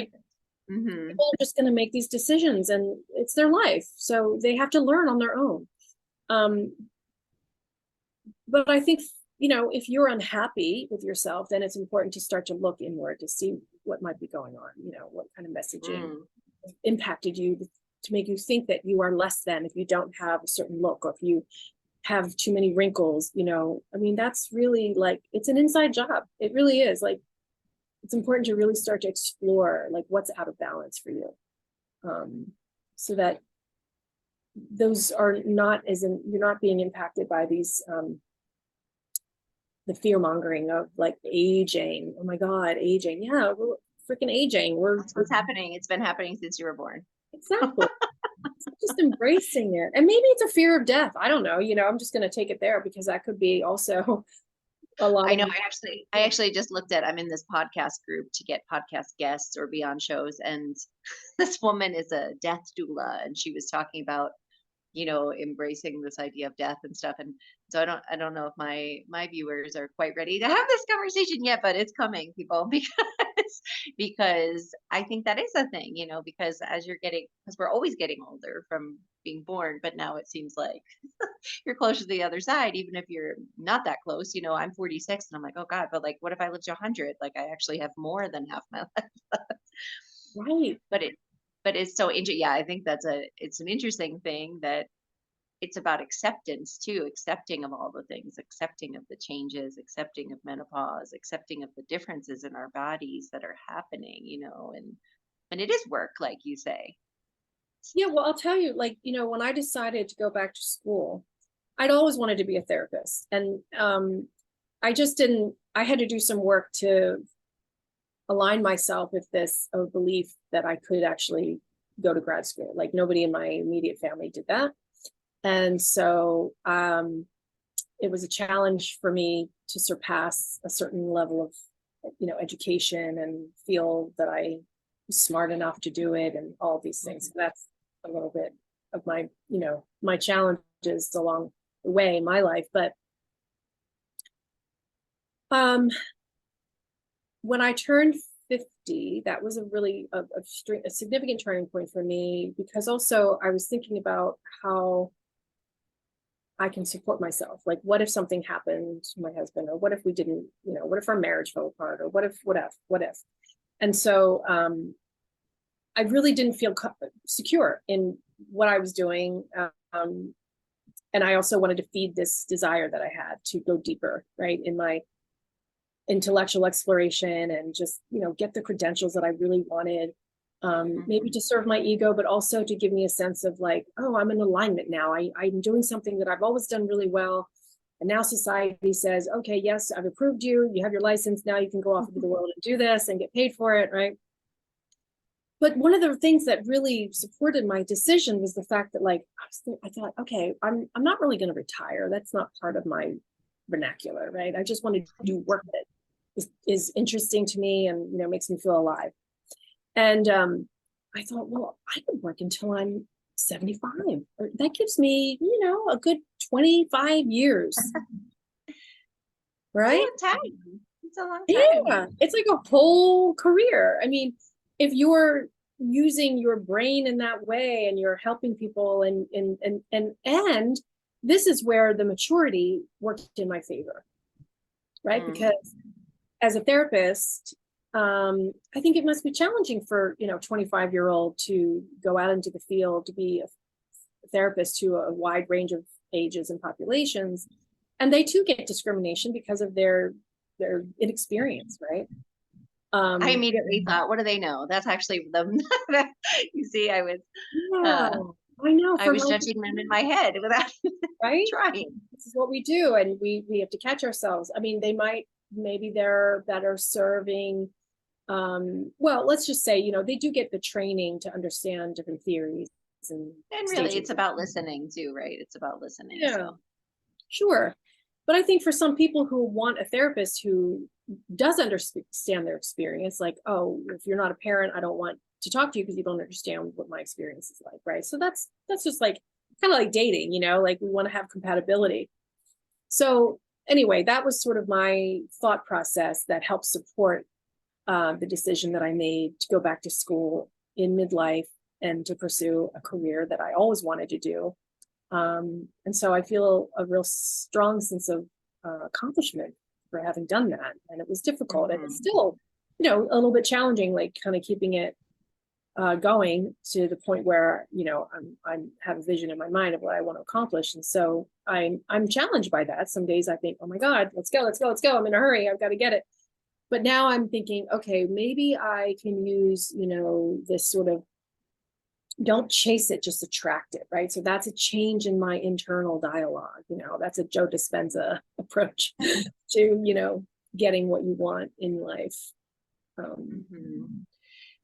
S2: People are just going to make these decisions, and it's their life, so they have to learn on their own. But I think, if you're unhappy with yourself, then it's important to start to look inward to see what might be going on. What kind of messaging impacted you to make you think that you are less than if you don't have a certain look, or if you have too many wrinkles. That's really it's an inside job. It really is. It's important to really start to explore what's out of balance for you, so that those are not you're not being impacted by these the fear mongering of aging. Oh my God, aging. Yeah, we're freaking aging.
S1: That's what's happening. It's been happening since you were born.
S2: Exactly. Just embracing it. And maybe it's a fear of death. I don't know. I'm just going to take it there, because that could be also a lot.
S1: I know. I actually just looked at, I'm in this podcast group to get podcast guests or be on shows. And this woman is a death doula, and she was talking about, embracing this idea of death and stuff. And so I don't know if my viewers are quite ready to have this conversation yet, but it's coming, people, because I think that is a thing, because because we're always getting older from being born, but now it seems like you're close to the other side, even if you're not that close. I'm 46, and I'm like, oh God, but what if I live to 100? I actually have more than half my life.
S2: Right.
S1: But it's so interesting. Yeah, I think it's an interesting thing, that it's about acceptance too, accepting of all the things, accepting of the changes, accepting of menopause, accepting of the differences in our bodies that are happening, and it is work, like you say.
S2: Yeah, well, I'll tell you, when I decided to go back to school, I'd always wanted to be a therapist. And I just didn't, I had to do some work to align myself with this belief that I could actually go to grad school. Nobody in my immediate family did that. And so it was a challenge for me to surpass a certain level of, education, and feel that I was smart enough to do it, and all these things. So that's a little bit of my, my challenges along the way in my life. But when I turned 50, that was a really a significant turning point for me, because also I was thinking about how I can support myself. Like, what if something happened to my husband, or what if we didn't, what if our marriage fell apart, or what if. And so I really didn't feel secure in what I was doing. And I also wanted to feed this desire that I had to go deeper, right, in my intellectual exploration, and just, get the credentials that I really wanted. Maybe to serve my ego, but also to give me a sense of like, oh, I'm in alignment now. I'm doing something that I've always done really well. And now society says, okay, yes, I've approved you. You have your license. Now you can go off into the world and do this and get paid for it, right? But one of the things that really supported my decision was the fact that, like, I thought, okay, I'm not really going to retire. That's not part of my vernacular, right? I just want to do work that is interesting to me, and makes me feel alive. And I thought, well, I could work until I'm 75. That gives me, a good 25 years,
S1: It's a
S2: right?
S1: long time. It's a long
S2: Yeah,
S1: time.
S2: it's like a whole career. I mean, if you're using your brain in that way, and you're helping people, and this is where the maturity worked in my favor, right? Because as a therapist, I think it must be challenging for 25-year-old to go out into the field to be a therapist to a wide range of ages and populations, and they too get discrimination because of their inexperience, right?
S1: I
S2: um
S1: immediately thought, what do they know? That's actually them. You see,
S2: yeah,
S1: uh,
S2: I know,
S1: I
S2: for
S1: was
S2: health,
S1: judging them in my head without
S2: right?
S1: trying.
S2: This is what we do, and we have to catch ourselves. I mean, maybe they're better serving, well, let's just say, they do get the training to understand different theories and
S1: And really, it's
S2: stages.
S1: about listening too, right? It's about listening.
S2: Yeah,
S1: So,
S2: sure. But I think for some people who want a therapist who does understand their experience, like, oh, if you're not a parent, I don't want to talk to you because you don't understand what my experience is like, right? So that's just like kind of like dating, like we want to have compatibility. So anyway, that was sort of my thought process that helped support the decision that I made to go back to school in midlife and to pursue a career that I always wanted to do. And so I feel a real strong sense of accomplishment for having done that. And it was difficult, and it's still, a little bit challenging, like kind of keeping it going to the point where, I'm have a vision in my mind of what I want to accomplish. And so I'm challenged by that. Some days I think, oh my God, let's go, let's go, let's go. I'm in a hurry. I've got to get it. But now I'm thinking, okay, maybe I can use, this sort of don't chase it, just attract it, right? So that's a change in my internal dialogue. That's a Joe Dispenza approach to, getting what you want in life.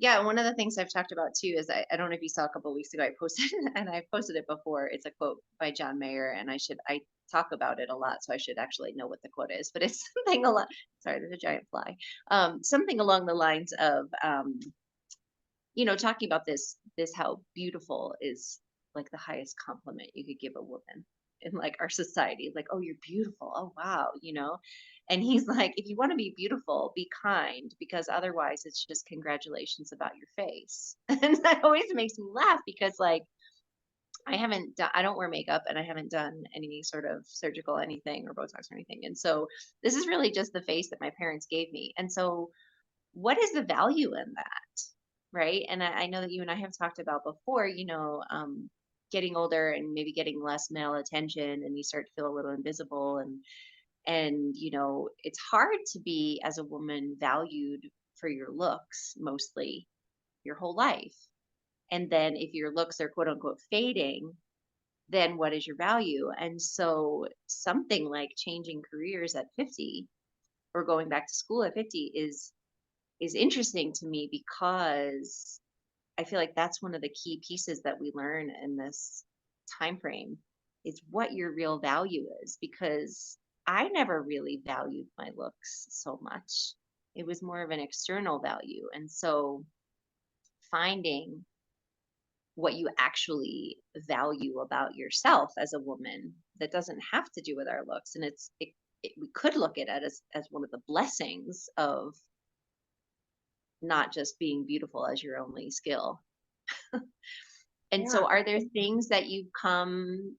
S1: Yeah, one of the things I've talked about too is I don't know if you saw a couple of weeks ago, I posted, and I posted it before. It's a quote by John Mayer, and I talk about it a lot, so I should actually know what the quote is. But it's something a lot. Sorry, there's a giant fly. Something along the lines of, talking about this how beautiful is like the highest compliment you could give a woman in like our society. Like, oh, you're beautiful. Oh, wow. And he's like, if you want to be beautiful, be kind, because otherwise it's just congratulations about your face. And that always makes me laugh because like I don't wear makeup, and I haven't done any sort of surgical anything or Botox or anything. And so this is really just the face that my parents gave me. And so what is the value in that? Right. And I know that you and I have talked about before, getting older and maybe getting less male attention, and you start to feel a little invisible, and it's hard to be as a woman valued for your looks mostly your whole life. And then if your looks are quote unquote fading, then what is your value? And so something like changing careers at 50 or going back to school at 50 is interesting to me, because I feel like that's one of the key pieces that we learn in this time frame is what your real value is, because I never really valued my looks so much. It was more of an external value. And so finding what you actually value about yourself as a woman that doesn't have to do with our looks, and we could look at it as one of the blessings of not just being beautiful as your only skill. And
S2: Yeah.
S1: so are there things that you've come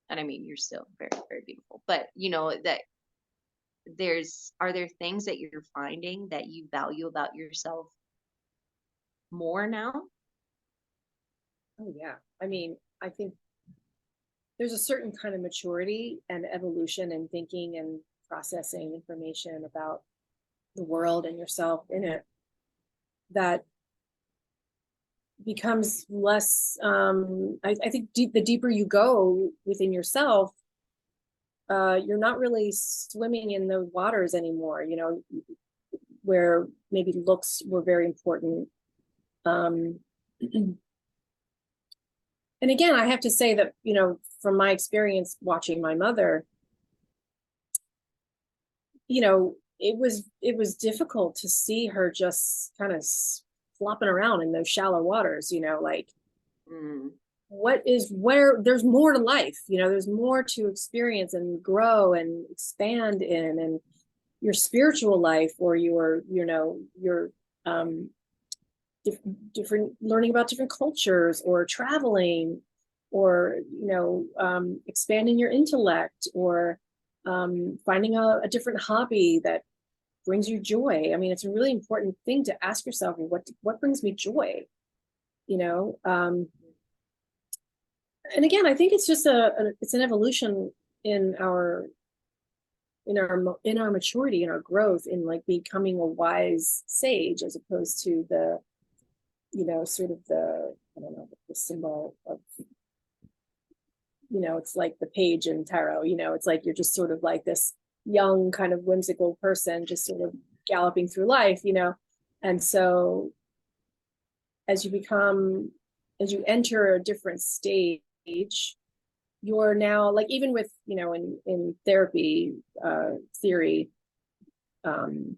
S1: And I mean, you're still very, very beautiful, but you know, that are there things that you're finding that you value about yourself more now?
S2: Oh yeah. I mean, I think there's a certain kind of maturity and evolution in thinking and processing information about the world and yourself in it that becomes less I think the deeper you go within yourself, you're not really swimming in those waters anymore, you know, where maybe looks were very important. um and again, I have to say that, you know, from my experience watching my mother, you know, it was difficult to see her just kind of flopping around in those shallow waters, you know, like
S1: Mm,
S2: what is where there's more to life, you know, there's more to experience and grow and expand in, and your spiritual life or your, you know, your um different learning about different cultures or traveling or, you know, expanding your intellect or finding a different hobby that brings you joy. I mean, it's a really important thing to ask yourself, what brings me joy, you know. And again, I think it's just it's an evolution in our in our maturity, in our growth, in like becoming a wise sage, as opposed to the, you know, sort of the, I don't know, the symbol of, you know, it's like the page in tarot, you know, it's like you're just sort of like this young kind of whimsical person just sort of galloping through life, you know. And so as you become, as you enter a different stage, you're now like, even with, you know, in therapy theory, um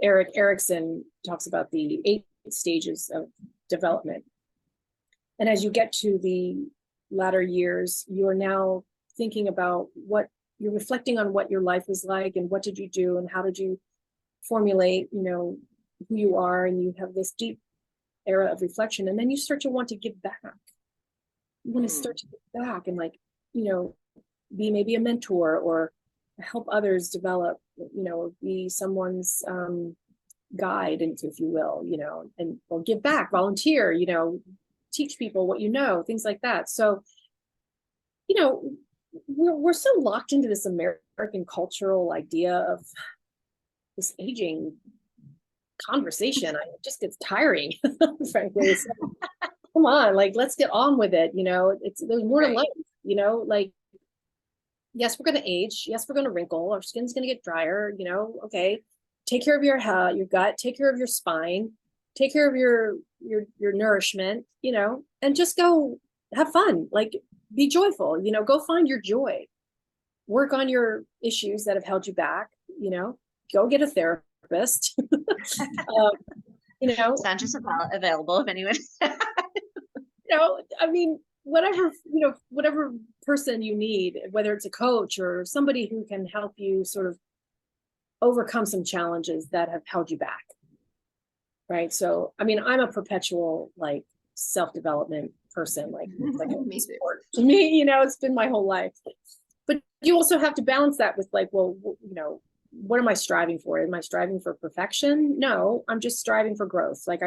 S2: Eric Erickson talks about the 8 stages of development. And as you get to the latter years, you're now thinking about what you're reflecting on, what your life was like and what did you do and how did you formulate, you know, who you are. And you have this deep era of reflection. And then you start to want to give back. You want to
S1: mm,
S2: start to give back and, like, you know, be maybe a mentor or help others develop, you know, be someone's guide, and if you will, you know, and or give back, volunteer, you know, teach people what you know, things like that. So, you know, we're so locked into this American cultural idea of this aging conversation. It just gets tiring, frankly. It's like, come on, like, let's get on with it. You know, it's, there's more to
S1: right.
S2: life, you know, like, yes, we're going to age. Yes, we're going to wrinkle. Our skin's going to get drier, you know, okay. Take care of your gut, take care of your spine, take care of your nourishment, you know, and just go have fun. Like, be joyful, you know, go find your joy. Work on your issues that have held you back, you know, go get a therapist. You know,
S1: Sandra's available if anyone.
S2: I mean, whatever, you know, whatever person you need, whether it's a coach or somebody who can help you sort of overcome some challenges that have held you back. Right. So, I mean, I'm a perpetual like self-development person, like it's like a
S1: Me too.
S2: sport to me, you know, it's been my whole life. But you also have to balance that with like, well, you know, what am I striving for? Am I striving for perfection? No, I'm just striving for growth. Like,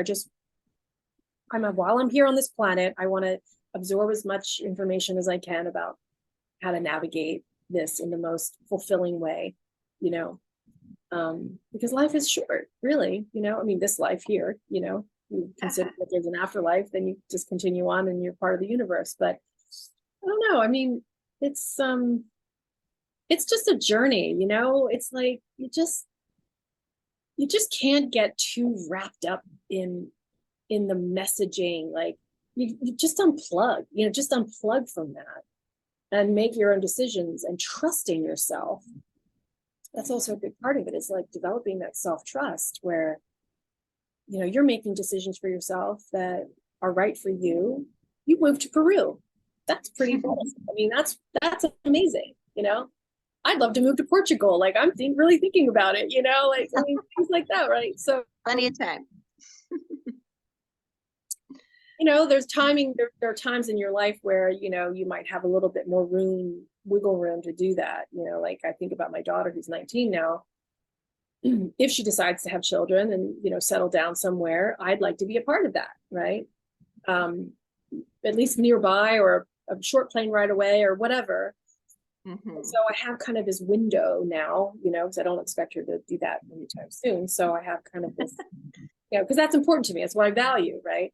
S2: while I'm here on this planet, I want to absorb as much information as I can about how to navigate this in the most fulfilling way, you know, because life is short, really, you know. I mean, this life here, you know, you consider that there's an afterlife, then you just continue on and you're part of the universe. But I don't know. I mean, it's just a journey, you know. It's like you just can't get too wrapped up in the messaging. Like, you just unplug, you know, just unplug from that and make your own decisions and trusting yourself. That's also a big part of it, is like developing that self-trust where, you know, you're making decisions for yourself that are right for you. You moved to Peru. That's pretty awesome. I mean, that's amazing, you know. I'd love to move to Portugal. Like, I'm really thinking about it, you know, like, I mean, things like that, right? So
S1: Plenty of time.
S2: there's timing, there are times in your life where, you might have a little bit more wiggle room to do that. Like I think about my daughter who's 19 now. If she decides to have children and, settle down somewhere, I'd like to be a part of that, right? At least nearby, or a short plane ride away or whatever.
S1: Mhm.
S2: So I have kind of this window now, because I don't expect her to do that anytime soon. So I have kind of this, because that's important to me. It's what I value, right?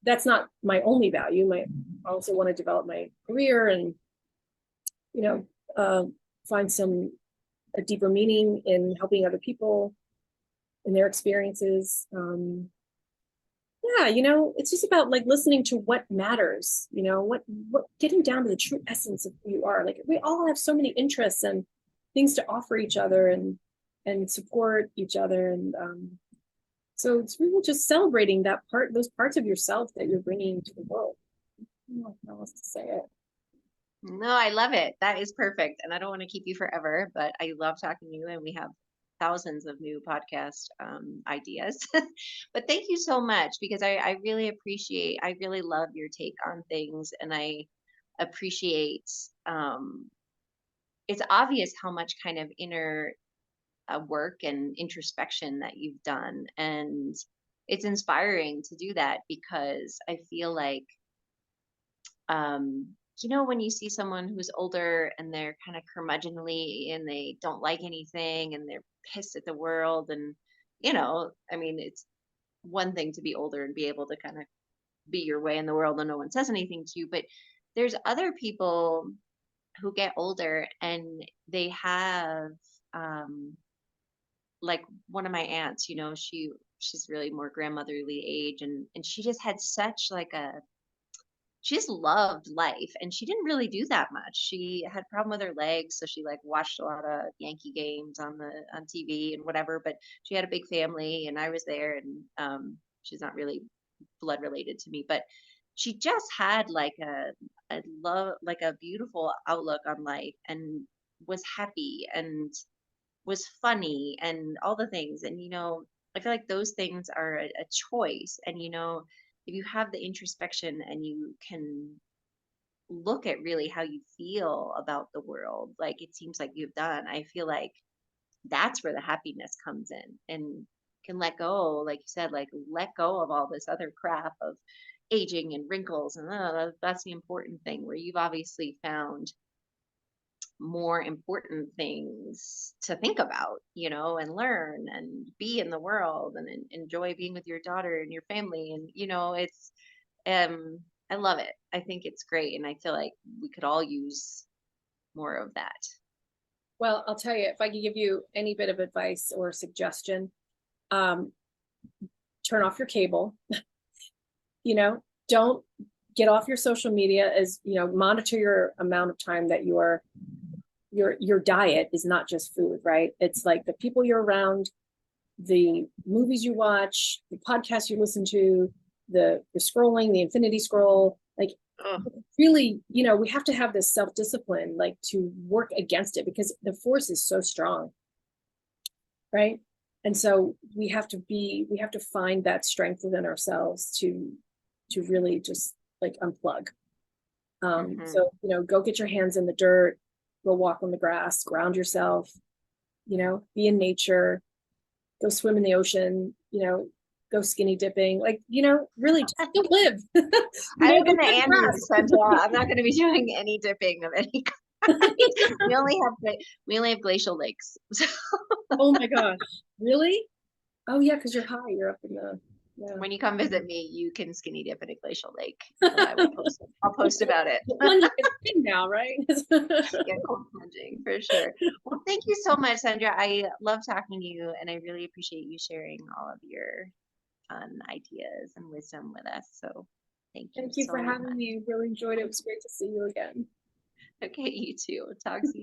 S2: That's not my only value. I also want to develop my career and, you know, uh, find a deeper meaning in helping other people in their experiences. Yeah, it's just about like listening to what matters, what getting down to the true essence of who you are. Like we all have so many interests and things to offer each other and support each other. And so it's really just celebrating those parts of yourself that you're bringing to the world. I don't know how else to say it.
S1: No, I love it. That is perfect. And I don't want to keep you forever, but I love talking to you, and we have thousands of new podcast ideas. But thank you so much, because I really love your take on things, and I appreciate, it's obvious how much kind of inner work and introspection that you've done. And it's inspiring to do that, because I feel like, um, when you see someone who's older and they're kind of curmudgeonly and they don't like anything and they're pissed at the world, and, I mean, it's one thing to be older and be able to kind of be your way in the world and no one says anything to you. But there's other people who get older and they have, um, like one of my aunts, she's really more grandmotherly age, and she just had such like she just loved life, and she didn't really do that much. She had a problem with her legs, so she like watched a lot of Yankee games on TV and whatever. But she had a big family, and I was there, and she's not really blood related to me, but she just had like a love, like a beautiful outlook on life, and was happy and was funny and all the things. And I feel like those things are a choice. And if you have the introspection and you can look at really how you feel about the world, like it seems like you've done, I feel like that's where the happiness comes in, and can let go, like you said, like let go of all this other crap of aging and wrinkles. And that's the important thing, where you've obviously found more important things to think about, and learn and be in the world, and enjoy being with your daughter and your family. And it's, um I love it. I think it's great, and I feel like we could all use more of that.
S2: Well, I'll tell you, if I could give you any bit of advice or suggestion, um, turn off your cable. you know, don't get off your social media. As monitor your amount of time that your diet is not just food, right? It's like the people you're around, the movies you watch, the podcasts you listen to, the scrolling, the infinity scroll. Like
S1: Ugh.
S2: really, we have to have this self-discipline, like to work against it, because the force is so strong, right? And so we have to find that strength within ourselves to really just like unplug.
S1: Hmm.
S2: So go get your hands in the dirt, go walk on the grass, ground yourself, be in nature, go swim in the ocean, go skinny dipping, like, really just go live.
S1: I was
S2: Go
S1: going to
S2: plant
S1: end you,
S2: grass.
S1: Sandra. I'm not going to be doing any dipping of any kind. we only have we only have glacial lakes.
S2: Oh my gosh, really? Oh yeah, because you're high, you're up in the, yeah.
S1: When you come visit me, you can skinny dip in a glacial lake, and I will post. I'll post about it.
S2: Plunging is a thing now, right?
S1: Yeah, cold plunging for sure. Well, thank you so much, Sandra. I love talking to you, and I really appreciate you sharing all of your fun ideas and wisdom with us. So, thank you
S2: Thank you for
S1: so
S2: having
S1: much.
S2: me. Really enjoyed it. It was great to see you again.
S1: Okay, you too. Talk soon.